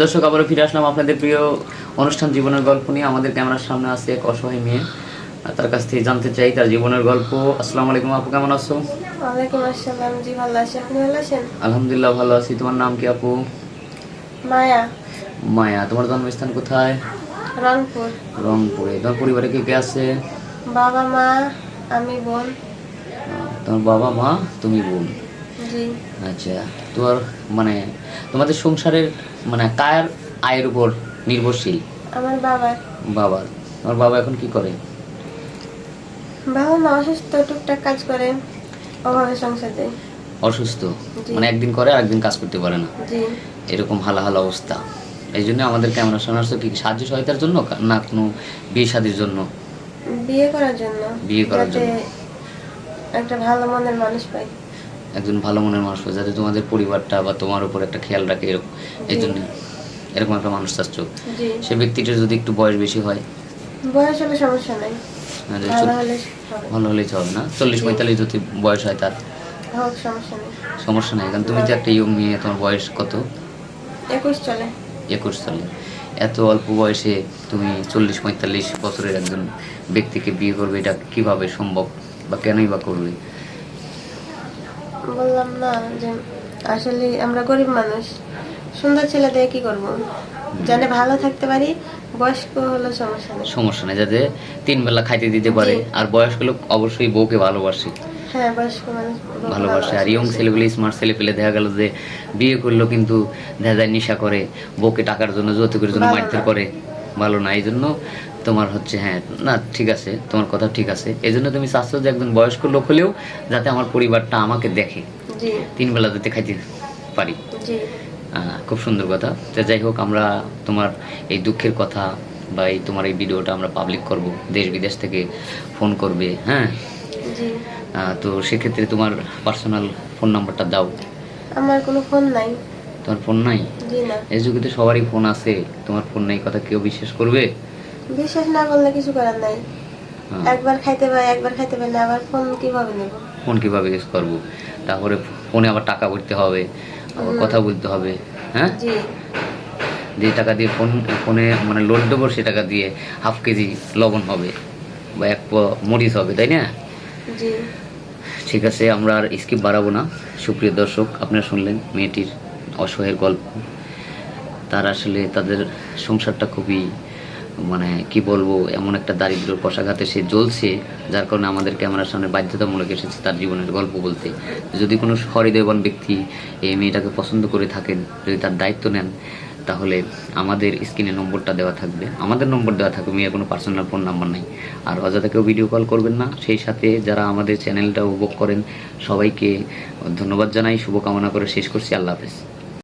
দর্শক আবারও ফিরে আসলাম আপনাদের প্রিয় অনুষ্ঠান জীবনের গল্প নিয়ে। আমাদের ক্যামেরার সামনে আছে এক অসহায় মেয়ে, তার কাছ থেকে জানতে চাই তার জীবনের গল্প। আসসালামু আলাইকুম আপু, কেমন আছো? ওয়ালাইকুম আসসালাম। জি ভালো আছি, আপনি ভালো আছেন? আলহামদুলিল্লাহ ভালো আছি। তোমার নাম কি আপু? মায়া। মায়া। তোমার জন্মস্থান কোথায়? রংপুর। রংপুরে। তোমার পরিবারে কে কে আছে? বাবা মা, আমি বোন। তোমার বাবা মা, তুমি বোন। জি। আচ্ছা, তোমার মানে তোমাদের সংসারের কার আয়ের উপর নির্ভরশীল? আমার বাবার। বাবার। তোমার বাবা এখন কি করে? বাবা মা অসুস্থ, টুকটাক কাজ করে, অভাবে সংসার দেয়। অসুস্থ? জি। একদিন করে আর একদিন কাজ করতে পারে না, জি। এরকম হালাহাল অবস্থা। এই জন্য আমাদের ক্যামেরা শোনা আসছো কি সাহায্য সহায়তার জন্য না কোনো বিয়ে শাদির জন্য? বিয়ে করার জন্য। বিয়ে করার যাতে জন্য। একটা ভালো মনের মানুষ পাই। একজন ভালো মনের মানুষ পাই, যাতে তোমাদের পরিবারটা বা তোমার উপর একটা খেয়াল রাখে, এরকম। এই জন্য এরকম একটা মানুষ চাচ্ছ। জি। সে ব্যক্তিটার যদি একটু বয়স বেশি হয়? বয়স হলে সমস্যা নাই, ভালো হলে হবে। ভালো হলেই তো হবে না? 40-45 যদি বয়স হয় তার? হোক, সমস্যা নেই। সমস্যা নেই, কারণ তুমি যে একটা ইয়ং মেয়ে, তোমার বয়স কত? 21 চলে। 21 সালে এত অল্প বয়সে তুমি 40-45 বছরের একজন ব্যক্তিকে বিয়ে করবে, এটা কিভাবে সম্ভব বা কেনই বা করবে? বললাম না যে আসলে আমরা গরিব মানুষ, সুন্দর ছেলে দিয়ে কি করব, জানে ভালো থাকতে পারি। বয়স্ক হলে সমস্যা নেই। সমস্যা নেই, যাতে 3 বেলা খাইতে দিতে পারে। জি। আর বয়স্ক লোক অবশ্যই বউকে ভালোবাসে। হ্যাঁ, বয়স্ক মানুষ ভালোবাসে। আর ইয়ং ছেলেগুলি, স্মার্ট ছেলে পেলে দেখা গেল যে বিয়ে করলো কিন্তু দেখা যায় নেশা করে, বউকে টাকার জন্য, যৌতুকের জন্য মারধর করে। ভালো না। এই জন্য তোমার হচ্ছে, হ্যাঁ না ঠিক আছে, তোমার কথা ঠিক আছে। এই জন্য তুমি চাচ্ছ যে একজন বয়স্ক লোক হলেও যাতে আমার পরিবারটা আমাকে দেখে, জি। 3 বেলা যাতে খাইতে পারি। জি। খুব সুন্দর কথা। তো যাই হোক, আমরা তোমার এই দুঃখের কথা বা এই তোমার এই ভিডিওটা আমরা পাবলিক করব, দেশ বিদেশ থেকে ফোন করবে। হ্যাঁ। জি। তো সেক্ষেত্রে তোমার পার্সোনাল ফোন নাম্বারটা দাও। আমার কোনো ফোন নাই। তোমার ফোন নাই? জি না। এই যুগে তো সবারই ফোন আছে, তোমার ফোন নাই কথা কেউ বিশ্বাস করবে? বিশ্বাস না করলে কিছু করার নাই। হ্যাঁ। একবার খাইতে পাই না, আবার ফোন কিভাবে নেব? ফোন কিভাবে ইউজ করবো? তারপরে ফোনে আবার টাকা ভরতে হবে, আবার কথা বলতে হবে। হ্যাঁ। জি। যে টাকা দিয়ে ফোনে লোড দেবো, সে টাকা দিয়ে হাফ কেজি লবণ হবে বা 1 পোয়া মরিচ হবে, তাই না? জি। ঠিক আছে, আমরা আর স্কিপ বাড়াবো না। সুপ্রিয় দর্শক, আপনারা শুনলেন মেয়েটির অসহায়ের গল্প। তার আসলে তাদের সংসারটা খুবই কি বলবো, এমন একটা দারিদ্র কষাঘাতে সে জ্বলছে, যার কারণে আমাদের ক্যামেরার সামনে বাধ্যতামূলক এসেছে তার জীবনের গল্প বলতে। যদি কোনো হৃদয়বান ব্যক্তি এই মেয়েটাকে পছন্দ করে থাকেন, যদি তার দায়িত্ব নেন, তাহলে আমাদের স্ক্রিনে নম্বরটা দেওয়া থাকবে, আমাদের নম্বর দেওয়া থাকবে, মেয়ের কোনো পার্সোনাল ফোন নাম্বার নাই। আর অযথা কেউ ভিডিও কল করবেন না। সেই সাথে যারা আমাদের চ্যানেলটা উপভোগ করেন সবাইকে ধন্যবাদ জানাই, শুভকামনা করে শেষ করছি। আল্লাহ হাফেজ।